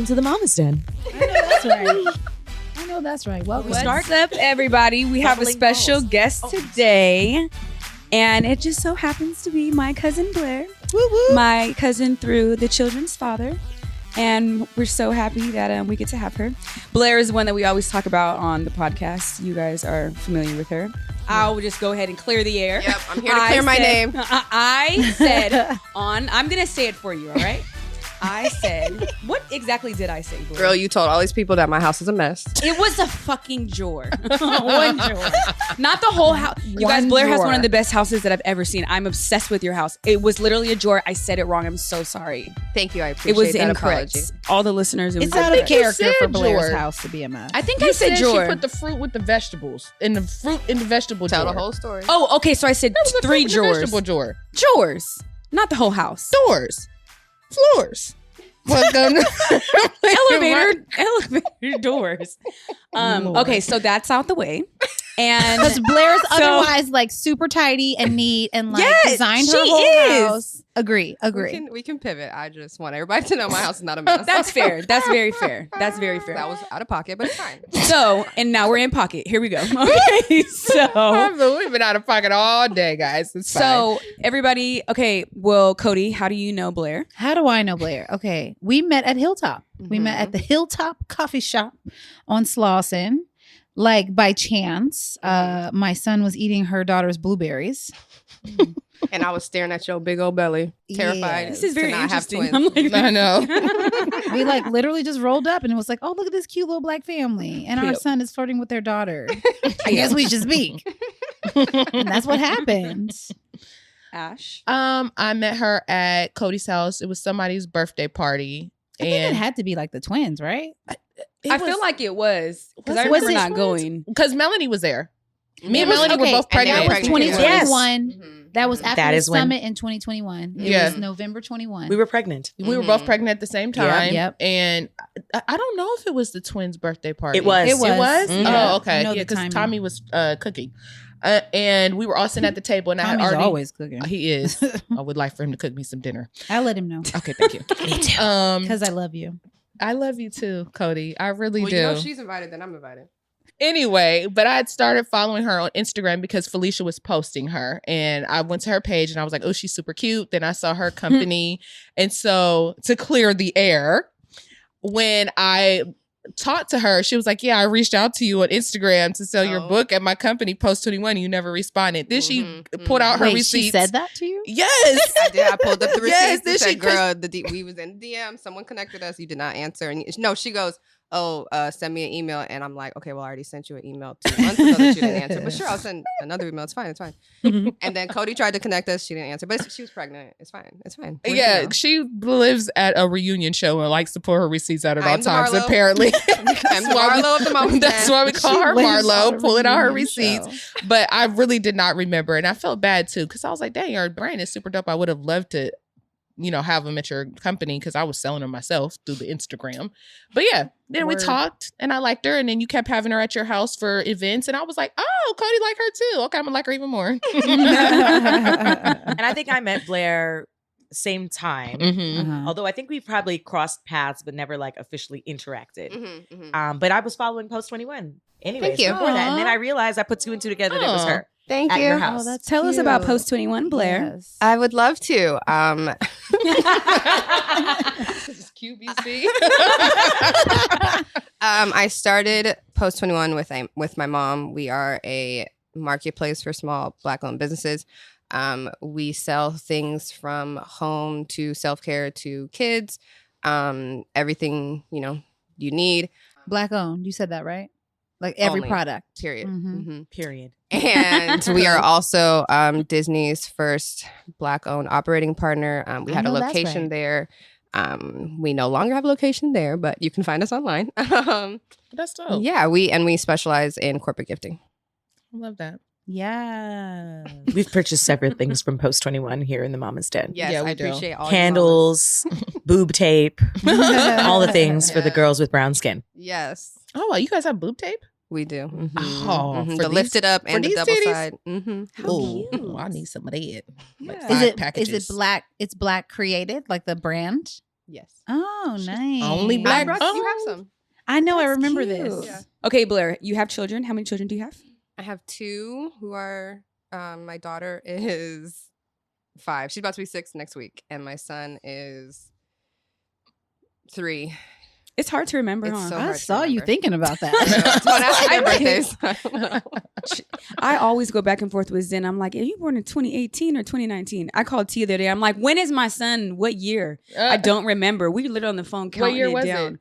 to the Mama's Den. I know that's right. I know that's right. Welcome. What's up, everybody? We have a special guest today, and it just so happens to be my cousin Blair, my cousin through the children's father, and we're so happy that we get to have her. Blair is one that we always talk about on the podcast. You guys are familiar with her. I'll just go ahead and clear the air. Yep, I'm here to clear my name. I said I'm going to say it for you, all right? I said, what exactly did I say, Blair? Girl, you told all these people that my house is a mess. It was a fucking drawer. One drawer. Not the whole house. You guys, Blair has one of the best houses that I've ever seen. I'm obsessed with your house. It was literally a drawer. I said it wrong. I'm so sorry. Thank you. I appreciate it was that incorrect. apology. All the listeners, it was It's out of incorrect. character for Blair's drawer. house to be a mess. I think You I said drawer. She put the fruit with the vegetables and the fruit in the vegetable Tell drawer. the whole story. Oh, okay. So I said That was the 3 fruit in the drawers. vegetable drawer. Drawers. Not the whole house. Doors. Floors. Welcome. Elevator doors. Okay, so that's out the way. And Because Blair's So- otherwise like super tidy and neat and like Yes, designed her she whole is. house. Agree. We can pivot. I just want everybody to know my house is not a mess. that's fair. That's very fair. That's very fair. That was out of pocket, but it's fine. So, and now we're in pocket. Here we go. Okay, so We've been out of pocket all day, guys. It's fine. so everybody, okay, well, Cody, how do you know Blair? How do I know Blair? Okay. We met at Hilltop. We met at the Hilltop Coffee Shop on Slauson. Like by chance, my son was eating her daughter's blueberries. And I was staring at your big old belly, terrified. Yeah. This is very to not have interesting. twins. I'm like, I know. We like literally just rolled up and it was like, oh, look at this cute little black family. And our Yep. son is flirting with their daughter. I guess we should speak. And that's what happened. Ash. I met her at Cody's house. It was somebody's birthday party. I think it And had to be like the twins, right? I feel like it was because I Was remember it not twins? going. because Melanie was there. Me and It was- Melanie okay, were both and they pregnant. were That was pregnant. 2021. Mhm. That was after That the is when- summit in 2021. It Yeah. was November 21. We were pregnant. We were both pregnant at the same time. Yep. And I don't know if it was the twins' birthday party. It was. It was. It was? Mhm. Oh, okay. You know Yeah, the because timing. Tommy was cooking. And we were all sitting at the table, and I had Tommy's already. always cooking. He is. I would like for him to cook me some dinner. I'll let him know Okay, thank you. Me too. because I love you. I love you too, Cody. I really Well, do. you know if she's invited, then I'm invited. Anyway, but I had started following her on Instagram because Felicia was posting her, and I went to her page and I was like, oh, she's super cute. Then I saw her company. And so to clear the air, when I talked to her, she was like, yeah, I reached out to you on Instagram to sell your Oh. book at my company, Post 21. You never responded. Then she pulled out her Wait, receipts. she said that to you? Yes. I did. I pulled up the receipts Yes, and then she said, girl, we was in DM. Someone connected us. You did not answer. And no, she goes, oh, send me an email. And I'm like, okay, well, I already sent you an email 2 months ago that you didn't answer. But sure, I'll send another email. It's fine. It's fine. And then Cody tried to connect us. She didn't answer. But she was pregnant. It's fine. It's fine. We're Yeah, good now. she lives at a reunion show and likes to pull her receipts out at I all am the times, Marlo. apparently. I'm the Marlo of the moment. That's why we call her lives on Marlo, a pulling out her reunion receipts. show. But I really did not remember. And I felt bad too, because I was like, dang, your brand is super dope. I would have loved to, have them at your company because I was selling them myself through the Instagram. But yeah, then we Word. talked and I liked her. And then you kept having her at your house for events. And I was like, oh, Cody like her too. Okay, I'm going to like her even more. And I think I met Blair same time. Mhm. Uh-huh. Although I think we probably crossed paths, but never like officially interacted. Mhm, mhm. But I was following Post 21 anyway. Thank you. Before that, and then Aw. I realized I put 2 and 2 together. That it was Aw. her Thank at you. your house. Oh, that's Tell us about cute. Post 21, Blair. Yes. I would love to. This is QVC. I started Post 21 with my mom. We are a marketplace for small Black-owned businesses. We sell things from home to self-care to kids. Everything you need. Black owned. You said that, right? Like every Only. product. Period. Mhm. Mhm. Period. And we are also Disney's first Black-owned operating partner. We I had a know that's location right. there. We no longer have a location there, but you can find us online. That's dope. Yeah, we specialize in corporate gifting. I love that. Yeah. We've purchased separate things from Post 21 here in the Mama's Den. Yes, Yeah, we I do. appreciate all Candles, boob tape, all the things for the Yeah. girls with brown skin. Your mamas. Yes, Oh, you guys have boob tape? we do. Mhm. Oh, Mhm. for The these- lifted up for and the these double titties? side. Mm-hmm. How cute. I need some of that. Like Yeah. Is 5 it packages. black? It's black created, like the brand. Yes. Oh, nice. only black. You have some. I know. I That's remember cute. this. Yeah. Okay, Blair, you have children. How many children do you have? I have 2 who are. My daughter is 5. She's about to be 6 next week, and my son is 3. It's hard to remember, It's huh? so I hard to saw you remember. thinking about that. Don't ask their birthdays. I don't know. I always go back and forth with Zen. I'm like, are you born in 2018 or 2019? I called Tia the other day. I'm like, when is my son? What year? I don't remember. We were literally on the phone counting year it was down.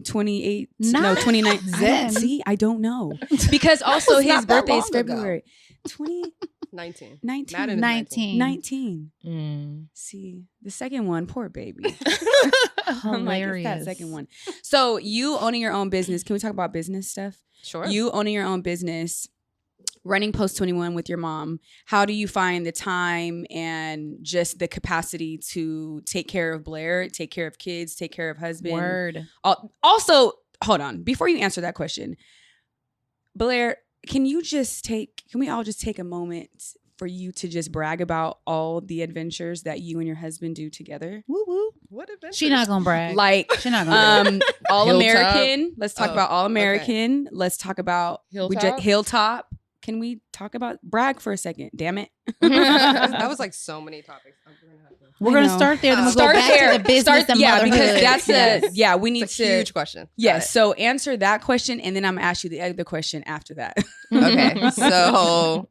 28, Nice. no, 29. Zen. See, I don't know. Because also It's his not that birthday is long ago. February 2019. 19. 19. Madden is 19. 19. Mm. See, the second one, poor baby. I'm like, it's that Hilarious. second one. So you owning your own business. Can we talk about business stuff? Sure. You owning your own business, running Post 21 with your mom. How do you find the time and just the capacity to take care of Blair, take care of kids, take care of husband? Word. Also, hold on. Before you answer that question, Blair, can we all just take a moment for you to just brag about all the adventures that you and your husband do together? Woo woo. What adventure? She not gonna brag. Like, She not gonna brag. All Hilltop. American. Let's talk Oh, about All American. Let's talk about Hilltop? Hilltop. Can we talk about brag for a second? Damn it. That was like so many topics. I'm gonna have to- We're I gonna know. start there. Then we'll Start go back there. to the business and yeah, motherhood. because that's Yes. we need It's a to. huge question. Yes. So answer that question, and then I'm gonna ask you the other question after that. Okay. So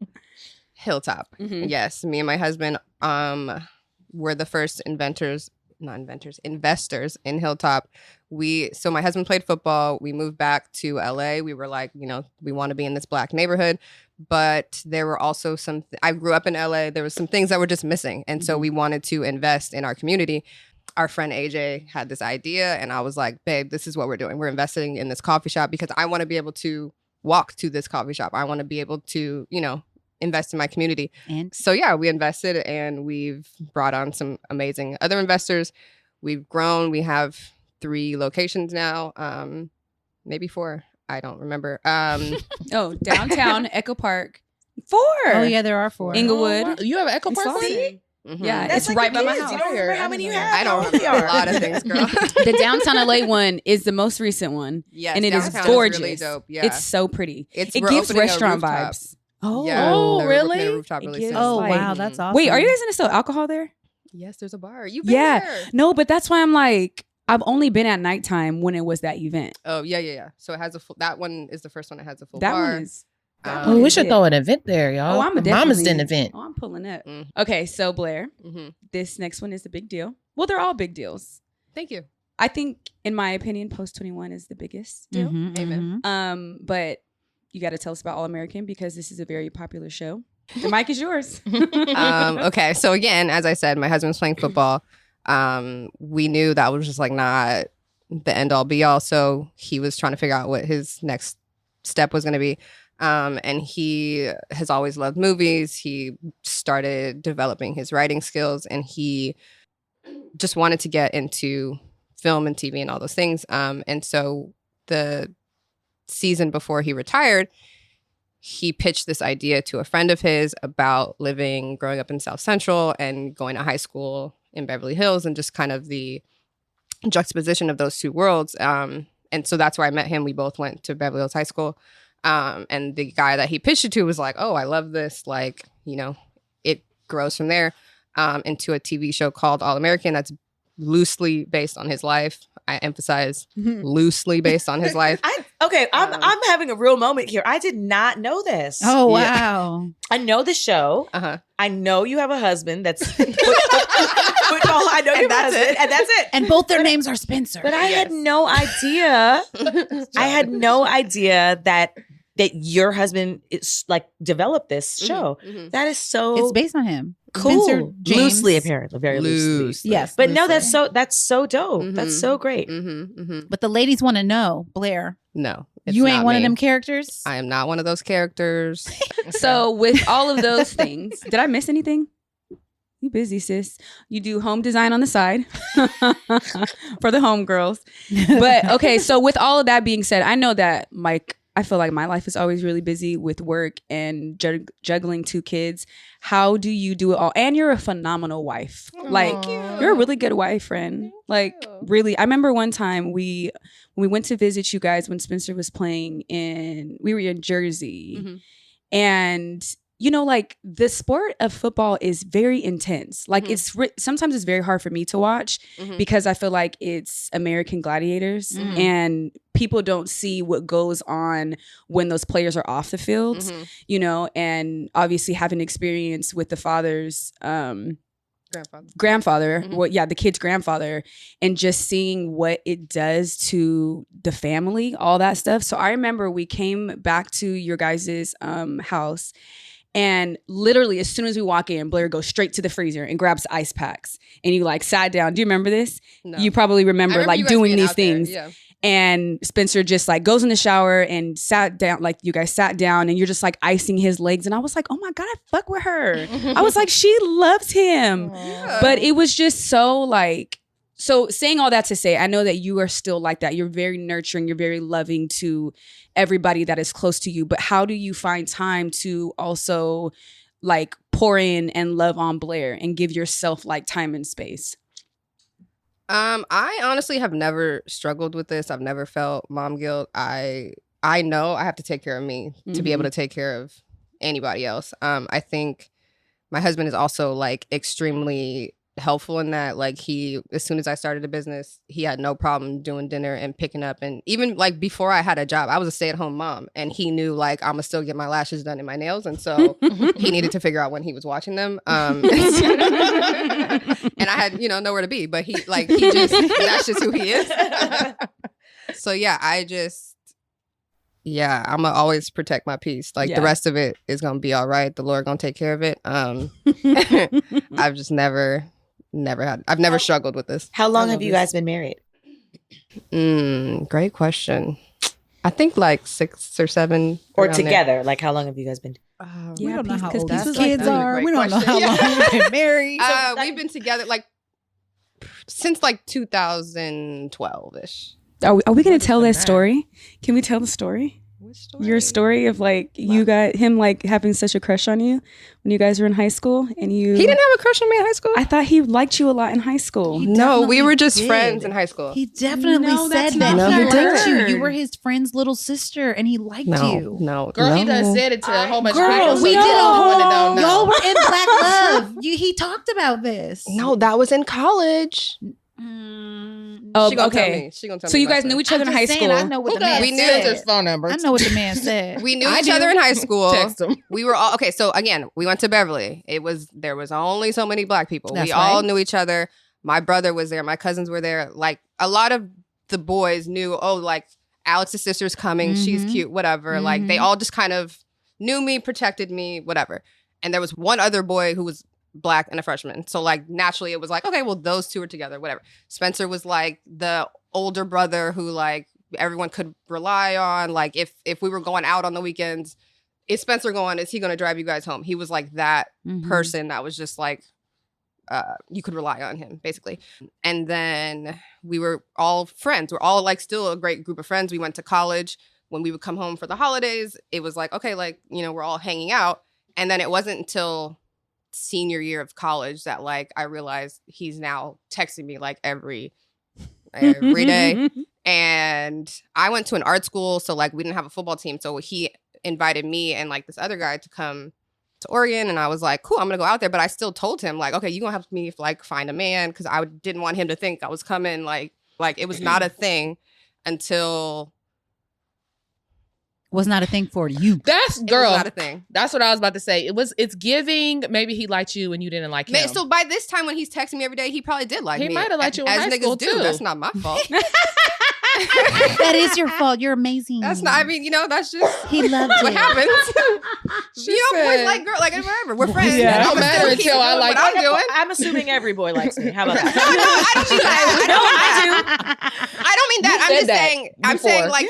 Hilltop. Mhm. Yes, me and my husband were the first investors in Hilltop. So my husband played football. We moved back to LA. We were like, we want to be in this Black neighborhood, but there were also I grew up in LA. There was some things that were just missing. And so we wanted to invest in our community. Our friend AJ had this idea, and I was like, babe, this is what we're doing. We're investing in this coffee shop because I want to be able to walk to this coffee shop. I want to be able to, invest in my community. And So yeah, we invested, and we've brought on some amazing other investors. We've grown. We have 3 locations now, maybe 4. I don't remember. Oh, downtown Echo Park. 4. oh yeah, there are 4. Inglewood. Oh, wow. You have an Echo and Park? Slauson. Mhm. Yeah, That's it's like right the by my kids. house. You don't remember how many you have? I don't How old they remember a are? lot of things, girl. The downtown LA one is the most recent one. Yes, and it is downtown gorgeous. really dope. Yeah, It's so pretty. It It gives restaurant vibes. Oh, Yeah, Oh, they're really? looking at a rooftop It really gives, soon. Oh like- wow, that's awesome. Wait, are you guys gonna sell alcohol there? Yes, there's a bar. You've been Yeah. there. No, but that's why I'm like, I've only been at nighttime when it was that event. Oh yeah. So it has a full. That one is the first one that has a full That bar. one is. that Oh, one we is should it. throw an event there, y'all. Oh, I'm a Mama's definitely- Den event. Oh, I'm pulling up. Mm. Okay, so Blair, hmm this next one is the big deal. Well, they're all big deals. Thank you. I think, in my opinion, Post 21 is the biggest deal. Mhm, Amen. mhm. But you got to tell us about All American because this is a very popular show. The mic is yours. Okay, so again, as I said, my husband's playing football. We knew that was just like not the end all be all. So he was trying to figure out what his next step was going to be. And he has always loved movies. He started developing his writing skills, and he just wanted to get into film and TV and all those things. And so the season before he retired, he pitched this idea to a friend of his about growing up in South Central and going to high school in Beverly Hills, and just kind of the juxtaposition of those two worlds. And so that's where I met him. We both went to Beverly Hills High School. And the guy that he pitched it to was like, oh, I love this. Like, it grows from there into a TV show called All American that's loosely based on his life. I emphasize loosely based on his life. I'm having a real moment here. I did not know this. Oh Yeah. wow. I know the show. Uh-huh. I know you have a husband that's football. I know you have a husband, and that's it. And both their names are Spencer. But I had Yes. no idea. I had no idea that your husband is like developed this show. Mhm. That is so It's based on him. cool. Spencer James. Loosely, apparently, very loosely. Loose. Yes. But no, loosely. that's so dope. That's Mhm. so great. But the ladies want to know, Blair. No, it's You ain't not one of me. them characters. I am not one of those characters. So with all of those things, did I miss anything? You busy, sis. You do home design on the side for the homegirls. But okay, so with all of that being said, I know that Mike I feel like my life is always really busy with work and juggling 2 kids. How do you do it all? And you're a phenomenal wife. Like, you're a really good wife, friend. Like, really. I remember one time when we went to visit you guys when Spencer was playing we were in Jersey. And you know, like the sport of football is very intense. Like sometimes it's very hard for me to watch because I feel like it's American gladiators and people don't see what goes on when those players are off the field, you know, and obviously having experience with the father's grandfather, the kid's grandfather, and just seeing what it does to the family, all that stuff. So I remember we came back to your guys' house. And literally, as soon as we walk in, Blair goes straight to the freezer and grabs ice packs. And you like sat down. Do you remember this? No. You probably remember like doing these things. Yeah. And Spencer just like goes in the shower and sat down, like you guys sat down and you're just like icing his legs. And I was like, oh my God, I fuck with her. I was like, she loves him. Yeah. But it was just so like, so saying all that to say, I know that you are still like that. You're very nurturing. You're very loving to everybody that is close to you. But how do you find time to also like pour in and love on Blair and give yourself like time and space? I honestly have never struggled with this. I've never felt mom guilt. I know I have to take care of me to be able to take care of anybody else. I think my husband is also like extremely helpful in that. Like as soon as I started a business, he had no problem doing dinner and picking up. And even like before I had a job, I was a stay-at-home mom, and he knew like I'm gonna still get my lashes done and my nails, and so he needed to figure out when he was watching them. And I had nowhere to be, but he just that's just who he is. So yeah, I'm gonna always protect my peace. Like the rest of it is gonna be all right. The Lord gonna take care of it. I've just never struggled with this. How long have you guys been married? Great question. I think like 6 or 7. Or together. There. Like how long have you guys been? We don't know how old these kids are. We don't know how long we've been married. We've been together like since like 2012-ish. Are we going to tell that story? Can we tell the story? Story? Your story of like you got him like having such a crush on you when you guys were in high school, and he didn't have a crush on me in high school. I thought he liked you a lot in high school. No, we were just friends in high school. He definitely said that. No, he liked you. You were his friend's little sister, and he liked you. No, girl, he done said it to a whole bunch of people. We did a whole. Y'all were in Black Love. He talked about this. No, that was in college. Oh, okay. She gonna tell me. So you guys knew each other in his school. I know what the man said. We knew his phone number. I know what the man said. We knew each other in high school. Text him. We were all okay. So again, we went to Beverly. There was only so many Black people. We all knew each other. My brother was there. My cousins were there. Like a lot of the boys knew. Oh, like Alex's sister's coming. She's cute. Whatever. Like they all just kind of knew me, protected me. Whatever. And there was one other boy who was Black and a freshman. So like naturally it was like, okay, well those two are together, whatever. Spencer was like the older brother who like everyone could rely on. Like if we were going out on the weekends, is Spencer going, is he going to drive you guys home? He was like that person that was just like, you could rely on him basically. And then we were all friends. We're all like still a great group of friends. We went to college. When we would come home for the holidays, it was like, okay, like, we're all hanging out. And then it wasn't until senior year of college that like I realized he's now texting me like every day. And I went to an art school, so like we didn't have a football team, so he invited me and like this other guy to come to Oregon, and I was like, cool, I'm gonna go out there. But I still told him like, okay, you gonna help me like find a man, because I didn't want him to think I was coming. Like it was not a thing until was not a thing for you. That's girl. It was not a thing. That's what I was about to say. It's giving. Maybe he liked you and you didn't like him. So by this time, when he's texting me every day, he probably did like me. He might have liked you in high school too. That's not my fault. That is your fault. You're amazing. That's not. I mean, that's just he loved what it. happens. Boys like girl, like whatever. We're friends. Yeah, it don't matter until I like what I'm doing. I'm assuming every boy likes me. How about that? I don't mean that. I'm just saying. I'm saying like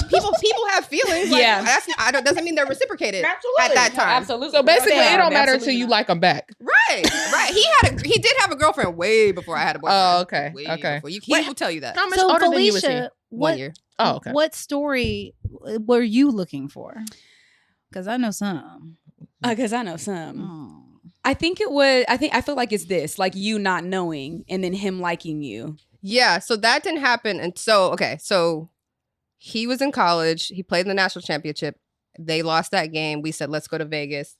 people have feelings. Like, that doesn't mean they're reciprocated at that time. Absolutely. So basically, it don't matter until you like them back. Right. He did have a girlfriend way before I had a boyfriend. Oh, okay. He will tell you that. How much So older than you was he? Felicia, 1 year. Oh, okay. What story were you looking for? Because I know some. Because I know some. Oh. I feel like it's this, like you not knowing and then him liking you. Yeah, so that didn't happen. And so he was in college. He played in the national championship. They lost that game. We said, let's go to Vegas.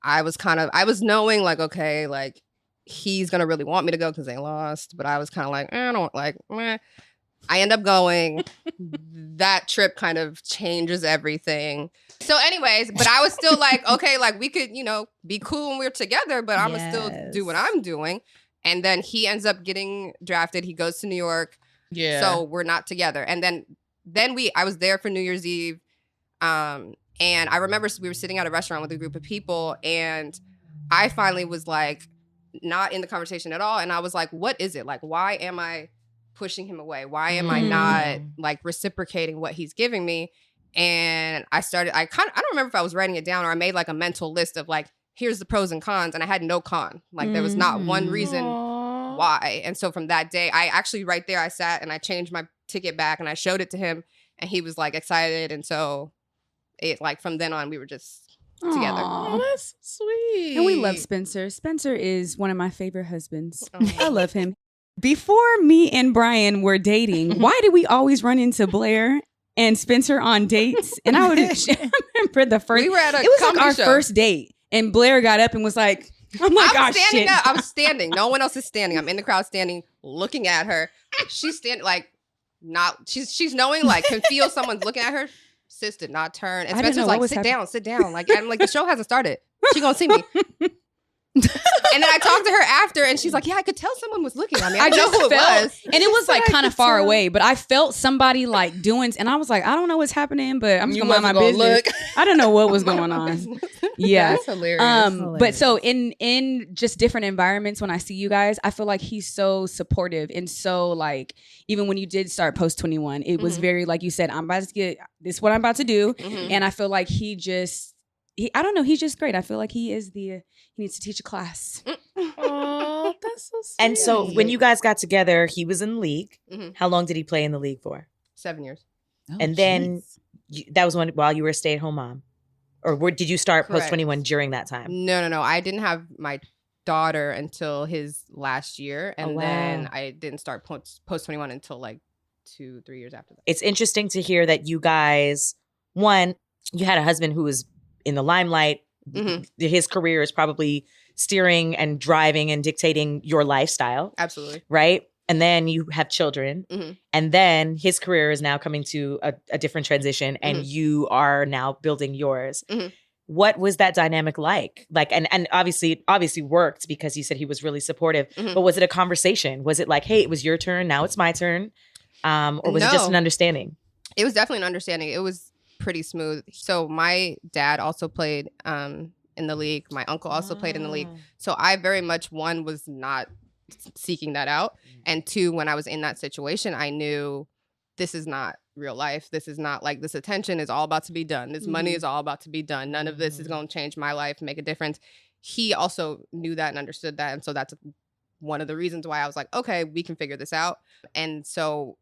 I was knowing like, okay, like he's going to really want me to go because they lost. But I was kind of like, I don't like, meh. I end up going. That trip kind of changes everything. So anyways, but I was still like, okay, like we could, be cool when we're together, but I'm going to still do what I'm doing. And then he ends up getting drafted. He goes to New York. Yeah. So we're not together. And then I was there for New Year's Eve. And I remember we were sitting at a restaurant with a group of people, and I finally was like, not in the conversation at all. And I was like, what is it? Like, why am I pushing him away? Why am I not like reciprocating what he's giving me? And I don't remember if I was writing it down or I made like a mental list of like, here's the pros and cons. And I had no con. Like there was not one reason why. And so from that day, I actually right there, I sat and I changed my ticket back and I showed it to him and he was like excited. And so it like from then on, we were just together. Oh, that's sweet. And we love Spencer. Spencer is one of my favorite husbands. I love him. Before me and Brian were dating, why did we always run into Blair and Spencer on dates? And I remember the first. We were at a it was like comedy our show. first date, and Blair got up and was like, "I'm like, I was oh, standing shit." up. I was standing. No one else is standing. I'm in the crowd standing, looking at her. She's standing like not. She's knowing like can feel someone's looking at her. Sis did not turn. And I didn't Spencer's know like, what was sit down. Like I'm like the show hasn't started. She gonna see me. And then I talked to her after, and she's like, "Yeah, I could tell someone was looking at me. I know who it was." And it was like kind of far away, but I felt somebody like doing, and I was like, I don't know what's happening, but I'm just gonna mind my business. I don't know what was going on. Yeah, That's hilarious. But so in just different environments, when I see you guys, I feel like he's so supportive and so like even when you did start Post 21, it was very like you said, I'm about to get this is what I'm about to do, and I feel like he I don't know, he's just great. I feel like he needs to teach a class. Oh, that's so sweet. And so when you guys got together, he was in the league. How long did he play in the league for? 7 years. And then that was while you were a stay-at-home mom? Or did you start Correct. Post 21 during that time? No. I didn't have my daughter until his last year. And then I didn't start Post 21 until like 2-3 years after that. It's interesting to hear that you guys, one, you had a husband who was in the limelight. His career is probably steering and driving and dictating your lifestyle. Absolutely. Right? And then you have children. And then his career is now coming to a different transition and you are now building yours. What was that dynamic like? Like, and obviously worked because you said he was really supportive, but was it a conversation? Was it like, hey, it was your turn, now it's my turn? Or was it just an understanding? It was definitely an understanding. It was pretty smooth. So my dad also played in the league. My uncle also played in the league. So I very much, one, was not seeking that out. And two, when I was in that situation, I knew this is not real life. This is not like this attention is all about to be done. This money is all about to be done. None of this is going to change my life, make a difference. He also knew that and understood that. And so that's one of the reasons why I was like, okay, we can figure this out. And so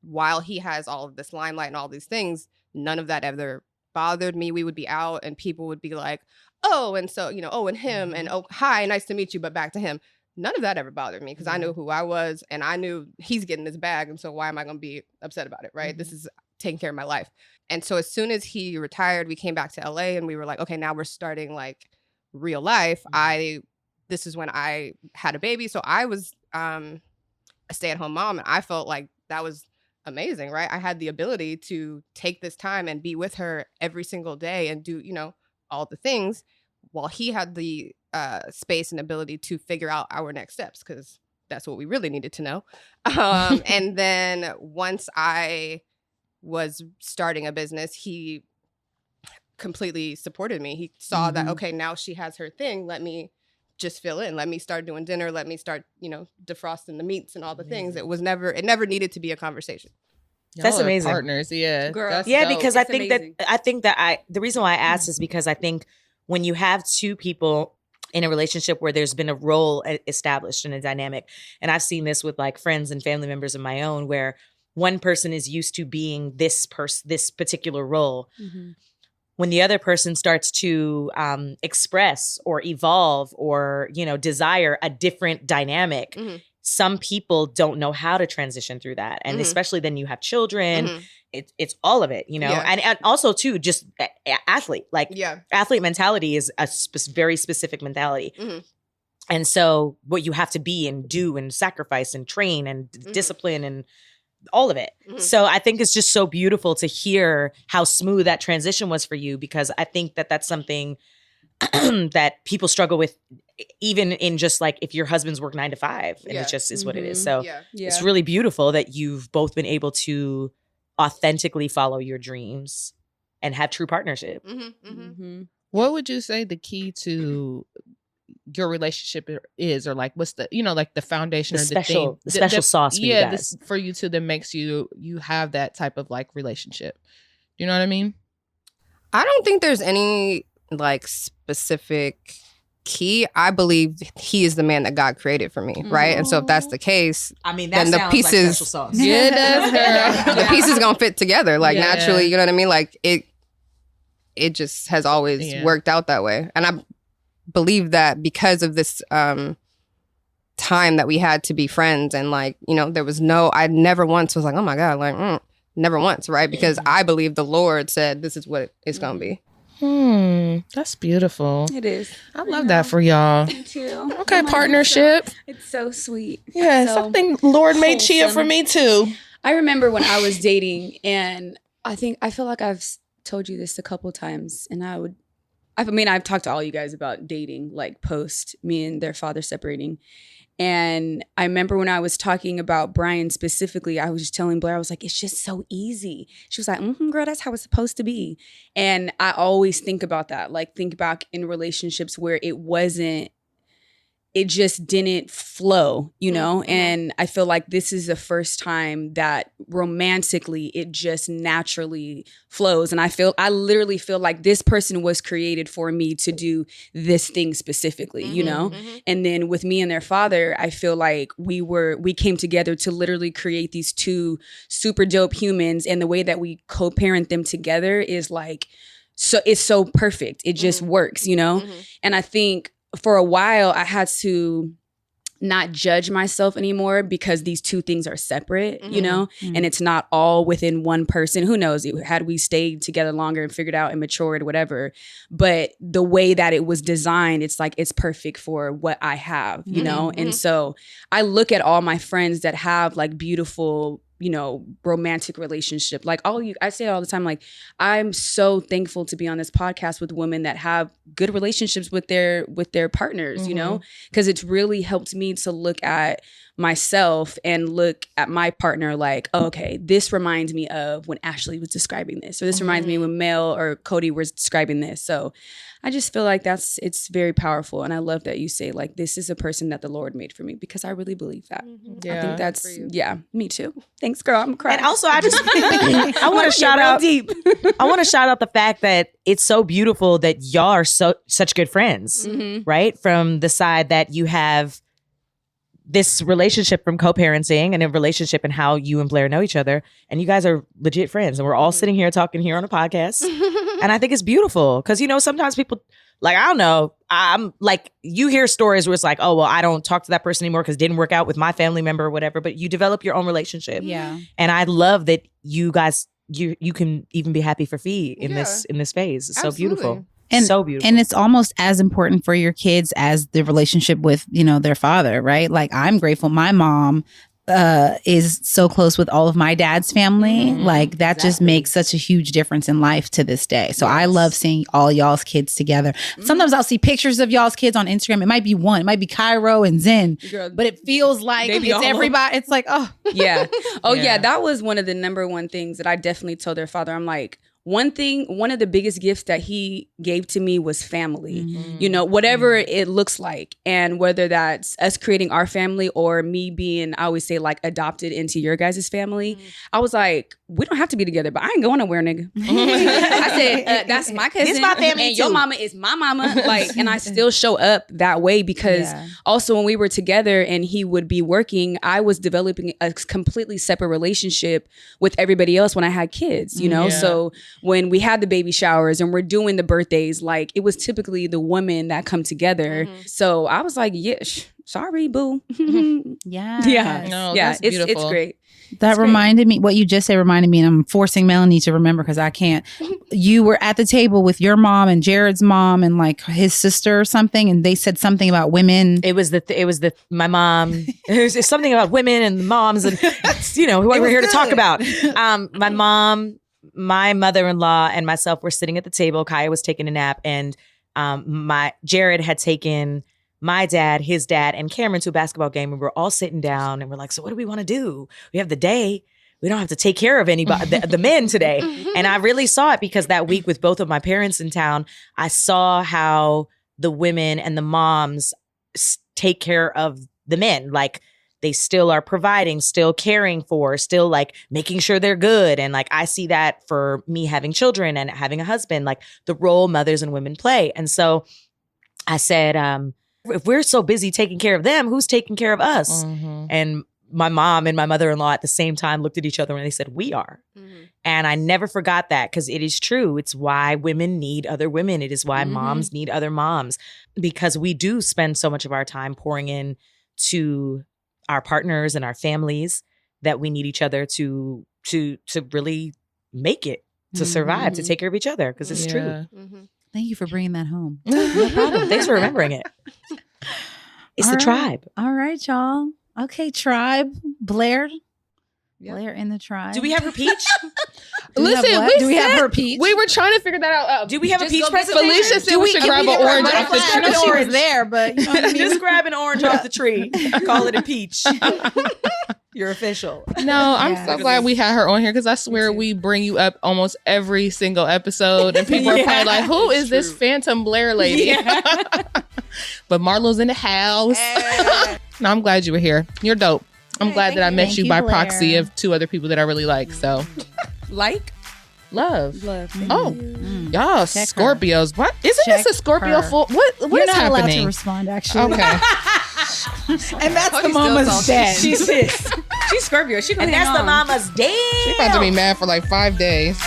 while he has all of this limelight and all these things, none of that ever bothered me. We would be out and people would be like, oh, and so, oh, and him, and oh, hi, nice to meet you, but back to him. None of that ever bothered me because I knew who I was and I knew he's getting his bag. And so why am I going to be upset about it, right? This is taking care of my life. And so as soon as he retired, we came back to LA and we were like, okay, now we're starting like real life. This is when I had a baby. So I was a stay-at-home mom and I felt like that was amazing, right? I had the ability to take this time and be with her every single day and do, all the things while he had the space and ability to figure out our next steps because that's what we really needed to know. And then once I was starting a business, he completely supported me. He saw that, okay, now she has her thing. Let me just fill in. Let me start doing dinner. Let me start, defrosting the meats and all the things. It never needed to be a conversation. That's Y'all are amazing. Partners, yeah. Girl. That's Yeah, dope. because It's I think that the reason why I asked is because I think when you have two people in a relationship where there's been a role established in a dynamic, and I've seen this with like friends and family members of my own where one person is used to being this particular role. When the other person starts to express or evolve or, desire a different dynamic, some people don't know how to transition through that. And especially then you have children, it's all of it, and also too, just athlete, athlete mentality is a very specific mentality. And so what you have to be and do and sacrifice and train and discipline and all of it. So I think it's just so beautiful to hear how smooth that transition was for you, because I think that that's something that people struggle with, even in just like if your husbands work 9 to 5 and it just is what it is. So it's really beautiful that you've both been able to authentically follow your dreams and have true partnership. What would you say the key to your relationship is, or like what's the like the foundation, the or special sauce for you guys? For you two, that makes you have that type of like relationship. You know what I mean? I don't think there's any like specific key. I believe he is the man that God created for me, right? And so if that's the case, I mean, then the pieces, like special sauce. Yeah, it does, girl. The pieces gonna fit together like naturally. You know what I mean? Like it just has always worked out that way, and I believe that because of this time that we had to be friends, and like there was I never once was like, oh my God, like never once, right? Because I believe the Lord said this is what it's gonna be. That's beautiful. It is. I love that for y'all. Me too. Okay, partnership. It's so sweet. Yes, so I think Lord made Chia for me too. I remember when I was dating, and I feel like I've told you this a couple times, and I've talked to all you guys about dating, like post me and their father separating. And I remember when I was talking about Brian specifically, I was just telling Blair, I was like, it's just so easy. She was like, girl, that's how it's supposed to be. And I always think about that, like think back in relationships where it just didn't flow, and I feel like this is the first time that romantically it just naturally flows. And I literally feel like this person was created for me to do this thing specifically, And then with me and their father, I feel like we came together to literally create these two super dope humans. And the way that we co-parent them together is like, so it's so perfect. It just works, And I think for a while, I had to not judge myself anymore because these two things are separate, and it's not all within one person. Who knows? Had we stayed together longer and figured out and matured, whatever. But the way that it was designed, it's like it's perfect for what I have, And so I look at all my friends that have like beautiful, romantic relationship. Like I say it all the time, like I'm so thankful to be on this podcast with women that have good relationships with their partners, because it's really helped me to look at myself and look at my partner like, oh, okay, this reminds me of when Ashley was describing this, or this reminds me when Mel or Cody was describing this. So I just feel like it's very powerful. And I love that you say like, this is a person that the Lord made for me, because I really believe that. Yeah, I think that's, me too. Thanks, girl. I'm crying. And also I just, I want to shout out deep. I want to shout out the fact that it's so beautiful that y'all are such good friends, right? From the side that you have this relationship from co-parenting and a relationship and how you and Blair know each other, and you guys are legit friends, and we're all sitting here talking here on a podcast. And I think it's beautiful because, sometimes people, like, I don't know, I'm like, you hear stories where it's like, oh, well, I don't talk to that person anymore because it didn't work out with my family member or whatever, but you develop your own relationship. Yeah. And I love that you guys, you can even be happy for Fee in this phase. It's so beautiful. And, so beautiful. And it's almost as important for your kids as the relationship with, their father, right? Like, I'm grateful. My mom is so close with all of my dad's family. Like, that just makes such a huge difference in life to this day. So I love seeing all y'all's kids together. Sometimes I'll see pictures of y'all's kids on Instagram. It might be one. It might be Cairo and Zen. But it feels like it's everybody. It's like, oh. Yeah. Oh, yeah. That was one of the number one things that I definitely told their father. I'm like, one of the biggest gifts that he gave to me was family. You know, whatever it looks like, and whether that's us creating our family or me being, I always say, like, adopted into your guys' family. I was like, we don't have to be together, but I ain't going nowhere, nigga. I said, that's my cousin. This my family and too. your mama is my mama. Like, and I still show up that way because also when we were together and he would be working, I was developing a completely separate relationship with everybody else when I had kids, you know? So when we had the baby showers and we're doing the birthdays, like, it was typically the women that come together. So I was like, sorry, boo. Yeah. No, that's beautiful. It's great. That reminded me, what you just said reminded me, and I'm forcing Melanie to remember because I can't. You were at the table with your mom and Jared's mom and like his sister or something, and they said something about women. It was my mom. It was something about women and moms and, you know, who we're here to talk about. My mom, my mother-in-law, and myself were sitting at the table. Kaya was taking a nap, and Jared had taken my dad, his dad, and Cameron to a basketball game. And we're all sitting down and we're like, so what do we want to do? We have the day. We don't have to take care of anybody, the men today. And I really saw it because that week with both of my parents in town, I saw how the women and the moms take care of the men. Like, they still are providing, still caring for, still like making sure they're good. And like, I see that for me having children and having a husband, like the role mothers and women play. And so I said, if we're so busy taking care of them, who's taking care of us? And my mom and my mother-in-law at the same time looked at each other and they said, we are. And I never forgot that because it is true. It's why women need other women. It is why moms need other moms, because we do spend so much of our time pouring in to our partners and our families that we need each other to really make it, to survive, to take care of each other, because it's true. Thank you for bringing that home. No problem. Thanks for remembering it. It's the tribe. All right, y'all. Okay, tribe. Blair. Blair in the tribe. Do we have her peach? Listen, do we have her peach? We were trying to figure that out. Do we have a peach presentation? Felicia said we should grab an orange off the I know tree. she was there, but you know what I mean? Just grab an orange off the tree. Call it a peach. You're official. No, I'm so glad we had her on here because I swear we bring you up almost every single episode, and people are probably like, "Who is this Phantom Blair lady?" But Marlo's in the house. No, I'm glad you were here. You're dope. I'm glad that I met you by proxy of two other people that I really like. So, love. Oh, y'all, Scorpios. What? Isn't this a Scorpio full? What You're is not happening? allowed to respond, actually. Okay. And that's the mama's dead. She's Scorpio. She And that's the mama's day. She's about to be mad for like 5 days.